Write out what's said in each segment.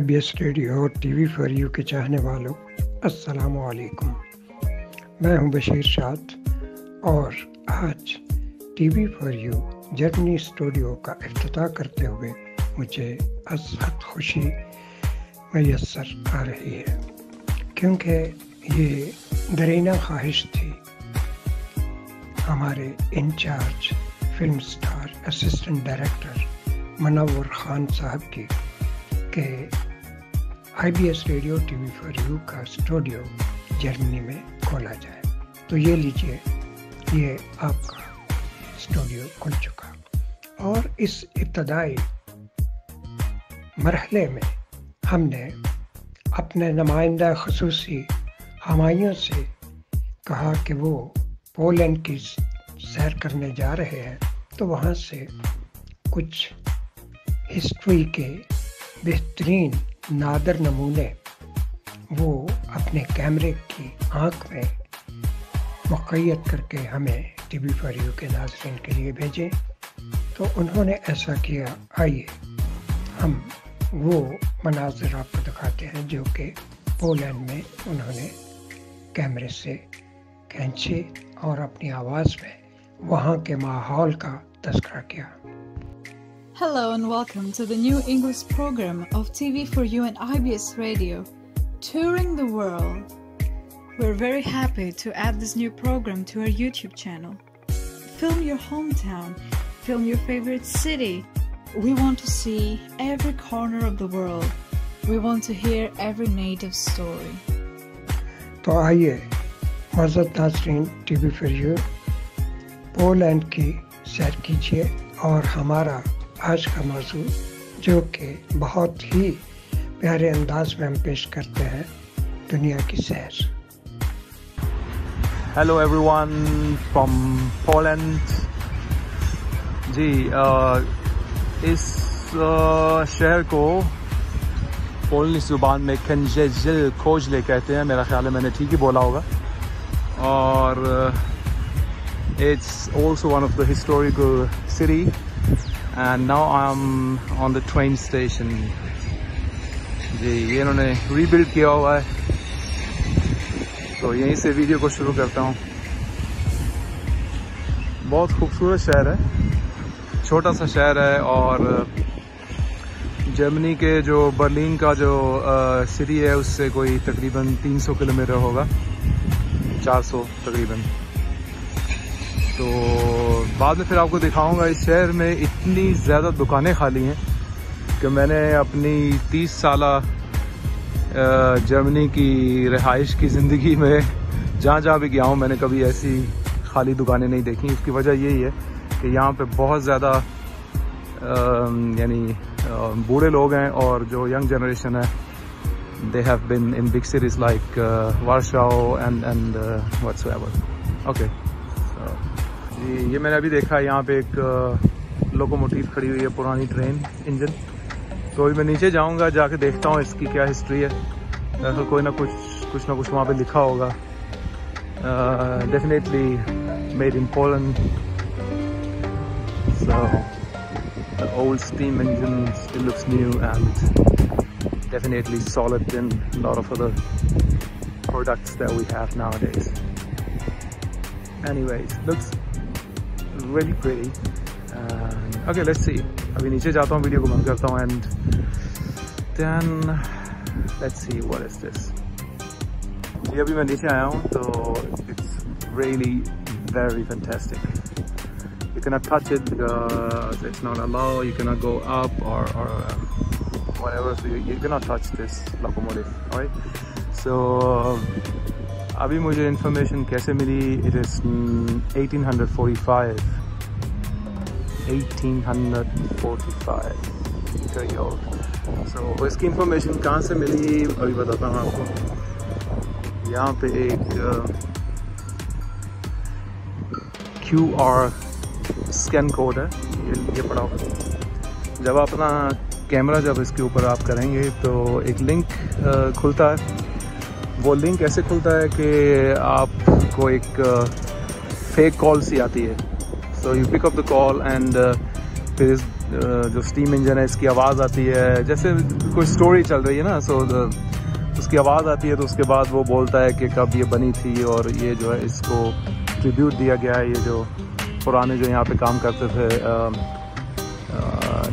IBS radio और TV for you के चाहने वालों, अस्सलामु अलैकुम। मैं हूं बशीर शाद और आज TV for you Germany studio का इफ्तिताह करते हुए मुझे अज़हद खुशी मैसर आ रही है, क्योंकि ये दरीना ख्वाहिश थी हमारे incharge film star assistant director Munawwar Khan साहब की कि IBS radio TV for you का स्टूडियो जर्मनी में खोला जाए। तो ये लीजिए, ये आपका स्टूडियो खुल चुका और इस इब्तदाई मरहले में हमने अपने नुमाइंदा ख़ुसूसी हुमायूं से कहा कि वो पोलैंड की सैर करने जा रहे हैं, तो वहाँ से कुछ हिस्ट्री के बेहतरीन नादर नमूने वो अपने कैमरे की आँख में मुक़य्यद करके हमें टीवी फॉर यू के नाज़रीन के लिए भेजें। तो उन्होंने ऐसा किया। आइए हम वो मनाज़िर आपको दिखाते हैं जो कि पोलैंड में उन्होंने कैमरे से खींचे और अपनी आवाज़ में वहाँ के माहौल का तज़किरा किया। Hello and welcome to the new English program of TV for You and IBS Radio, Touring the World. We're very happy to add this new program to our YouTube channel. Film your hometown, film your favorite city. We want to see every corner of the world. We want to hear every native story. तो आइए मज़ीद नाज़रीन, TV for you Poland की सैर कीजिए और हमारा आज का मौजू जो कि बहुत ही प्यारे अंदाज में हम पेश करते हैं, दुनिया की सैर। Hello everyone from Poland. जी इस शहर को पोलैंड ज़ुबान में कंजेजिल खोजले कहते हैं, मेरा ख्याल है मैंने ठीक ही बोला होगा। और it's also one of the historical city and now I'm on the train station। जी ये इन्होंने रीबिल्ड किया हुआ है, तो यहीं से वीडियो को शुरू करता हूँ। बहुत खूबसूरत शहर है, छोटा सा शहर है और जर्मनी के जो बर्लिन का जो सिटी है उससे कोई तकरीबन 300 किलोमीटर होगा, 400 तकरीबन। तो बाद में फिर आपको दिखाऊंगा। इस शहर में इतनी ज़्यादा दुकानें खाली हैं कि मैंने अपनी 30 साला जर्मनी की रिहाइश की ज़िंदगी में जहाँ जहाँ भी गया हूँ मैंने कभी ऐसी खाली दुकानें नहीं देखी। इसकी वजह यही है कि यहाँ पे बहुत ज़्यादा यानी बूढ़े लोग हैं और जो यंग जनरेशन है, they have been in big cities like Warsaw and whatsoever. Okay जी, ये मैंने अभी देखा, यहाँ पे एक लोकोमोटिव खड़ी हुई है, पुरानी ट्रेन इंजन। तो अभी मैं नीचे जाऊँगा, जाके देखता हूँ इसकी क्या हिस्ट्री है। कोई ना कुछ वहाँ पे लिखा होगा। Definitely made in Poland, so the old steam engine still looks new and definitely solid than a lot of other products that we have nowadays. Anyways, looks really pretty. Okay, let's see. अभी नीचे जाता हूँ, video को बंद करता हूँ and then let's see what is this. जी अभी मैं नीचे आया हूँ, तो it's really very fantastic. You cannot touch it because it's not allowed. You cannot go up or whatever. So you cannot touch this locomotive. Alright. So अभी मुझे information कैसे मिली? It is 1845 सो इसकी इन्फॉर्मेशन कहाँ से मिली अभी बताता हूँ आपको। यहाँ पे एक QR स्कैन कोड है, ये पड़ा होगा। जब आप अपना कैमरा जब इसके ऊपर आप करेंगे तो एक लिंक खुलता है। वो लिंक ऐसे खुलता है कि आपको एक फेक कॉल सी आती है। So you pick up the call and फिर जो स्टीम इंजन है इसकी आवाज़ आती है, जैसे कोई स्टोरी चल रही है ना, सो उसकी आवाज़ आती है, तो उसके बाद वो बोलता है कि कब ये बनी थी, और ये जो है इसको ट्रिब्यूट दिया गया है, ये जो पुराने जो यहाँ पे काम करते थे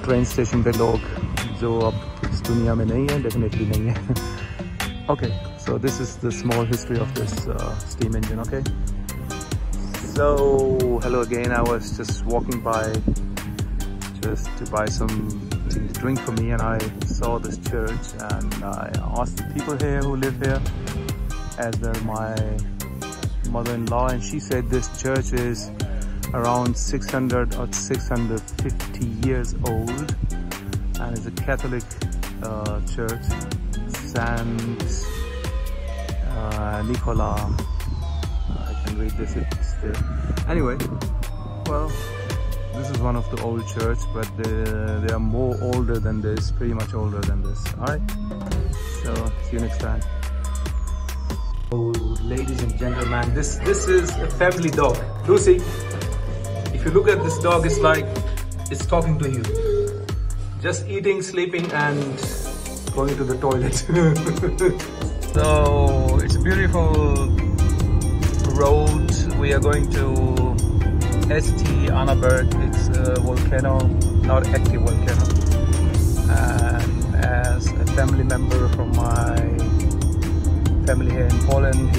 ट्रेन स्टेशन पे लोग, जो अब इस दुनिया में नहीं है, डेफिनेटली नहीं है। Okay, so this is the small history of this steam engine. Okay, so hello again. I was just walking by just to buy something to drink for me, and I saw this church, and I asked the people here who live here, as well my mother-in-law, and she said this church is around 600 or 650 years old, and is a Catholic church. Saint Nicola, I can read this, it's there. Anyway, well, this is one of the old church, but they are more older than this, pretty much older than this. Alright, so see you next time. Oh, ladies and gentlemen, this is a family dog. Lucy, if you look at this dog, it's like it's talking to you. Just eating, sleeping, and going to the toilet. So it's a beautiful road. We are going to St. Annaberg. It's a volcano, not active volcano. And as a family member from my family here in Poland,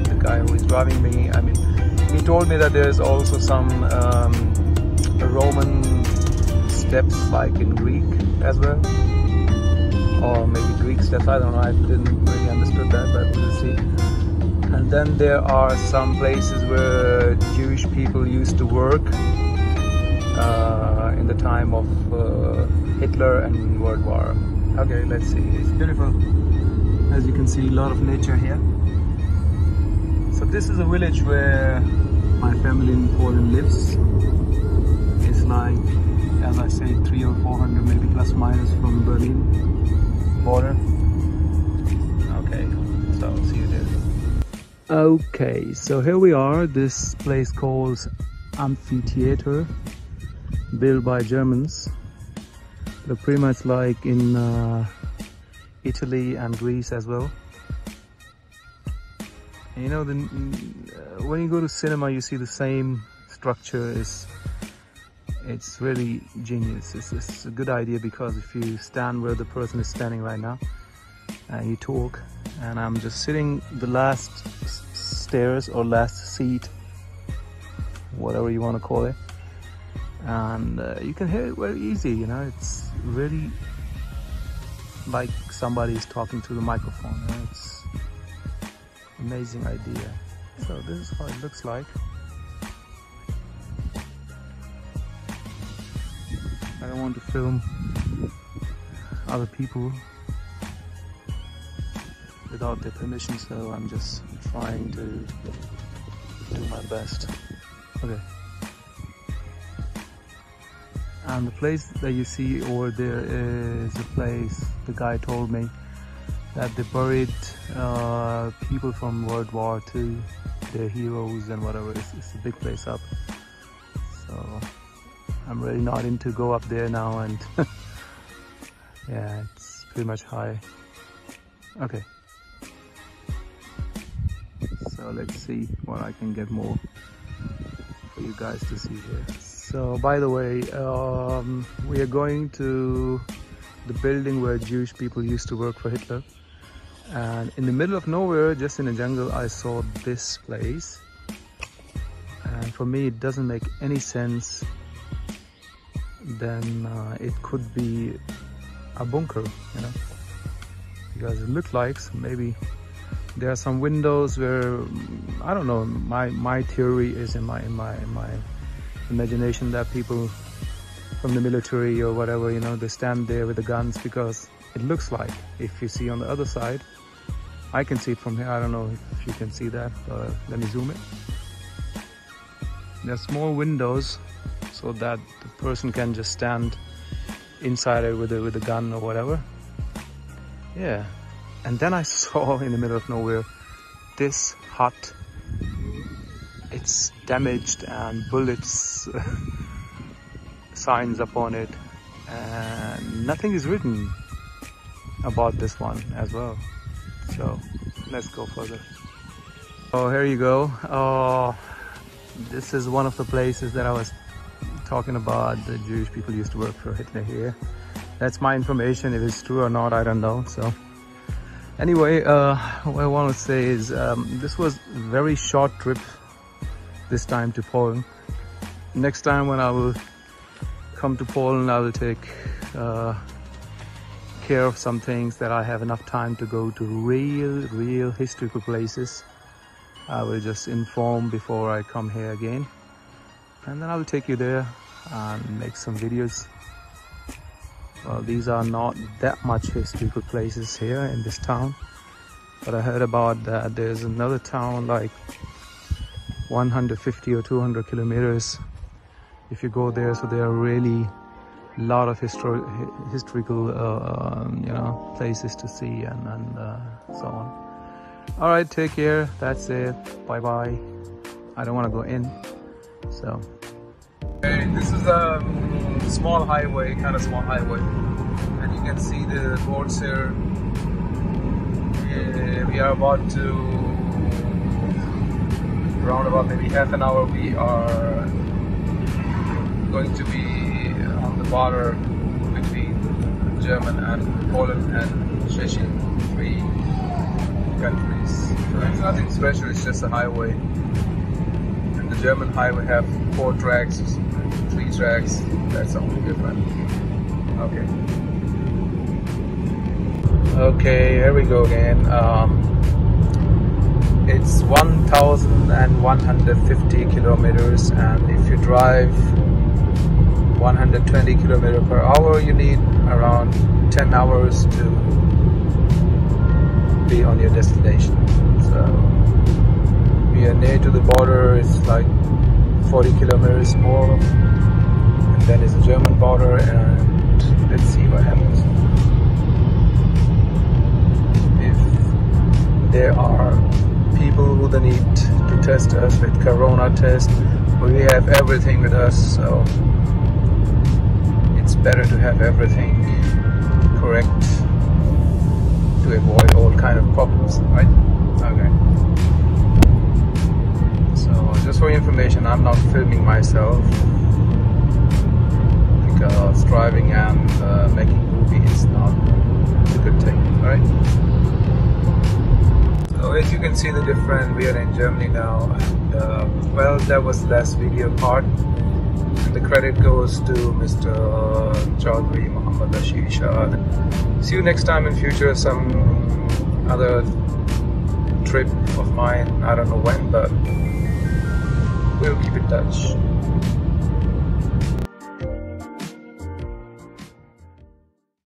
the guy who is driving me, I mean, he told me that there's also some Roman steps like in Greek as well. Or maybe Greek steps, I don't know, I didn't really understood that, but we'll see. And then there are some places where Jewish people used to work in the time of Hitler and World War. Okay, let's see, it's beautiful. As you can see, a lot of nature here. So this is a village where my family in Poland lives. It's like, as I say, 300 or 400 maybe plus minus from Berlin border. Okay, so I'll see you there. Okay, so here we are. This place called Amphitheater, built by Germans. Look pretty much like in Italy and Greece as well. And you know, when you go to cinema, you see the same structure. It's really genius. It's a good idea, because if you stand where the person is standing right now and you talk, and I'm just sitting the last stairs or last seat, whatever you want to call it, and you can hear it very easy, you know. It's really like somebody is talking to the microphone, you know? It's amazing idea. So this is how it looks like. I don't want to film other people without their permission, so I'm just trying to do my best. Okay. And the place that you see over there is a place, the guy told me, that they buried people from World War II, their heroes and whatever. It's a big place up. So I'm really not into go up there now, and yeah, it's pretty much high. Okay, so let's see what I can get more for you guys to see here. So by the way, we are going to the building where Jewish people used to work for Hitler, and in the middle of nowhere, just in a jungle, I saw this place, and for me it doesn't make any sense. Then it could be a bunker, you know, because it looked like maybe there are some windows where, I don't know, my theory is in my imagination that people from the military or whatever, you know, they stand there with the guns, because it looks like, if you see on the other side, I can see it from here, I don't know if you can see that, let me zoom in. There are small windows, so that the person can just stand inside it with a gun or whatever. Yeah. And then I saw in the middle of nowhere this hut. It's damaged and bullets signs upon it, and nothing is written about this one as well. So let's go further. Oh, here you go. This is one of the places that I was talking about. The Jewish people used to work for Hitler here. That's my information. If it's true or not, I don't know. So anyway, what I want to say is this was a very short trip this time to Poland. Next time when I will come to Poland, I will take care of some things that I have enough time to go to real historical places. I will just inform before I come here again, and then I will take you there and make some videos. Well, these are not that much historical places here in this town, but I heard about that there's another town like 150 or 200 kilometers if you go there. So there are really a lot of historical you know, places to see and so on. All right, take care. That's it. Bye bye. I don't want to go in, so. Okay, this is a small highway, kind of small highway, and you can see the boards here. We are about to, around about maybe half an hour, we are going to be on the border between German and Poland and Czechia, 3 countries. So it's nothing special, it's just a highway. And the German highway have 4 tracks, 3 tracks, that's only different. Okay. Okay, here we go again. It's 1,150 kilometers, and if you drive 120 kilometers per hour, you need around 10 hours to be on your destination. So we are near to the border. It's like 40 kilometers more, and then it's a German border, and let's see what happens. If there are people who need to test us with corona test, we have everything with us, so it's better to have everything correct to avoid all kind of problems, right? Okay. So just for your information, I'm not filming myself because driving and making movies is not a good thing, right? So as you can see the difference, we are in Germany now, and well, that was the last video part. And the credit goes to Mr. Chaudhry Muhammad Rashid Shah. See you next time in future, some other trip of mine. I don't know when, but we'll keep in touch.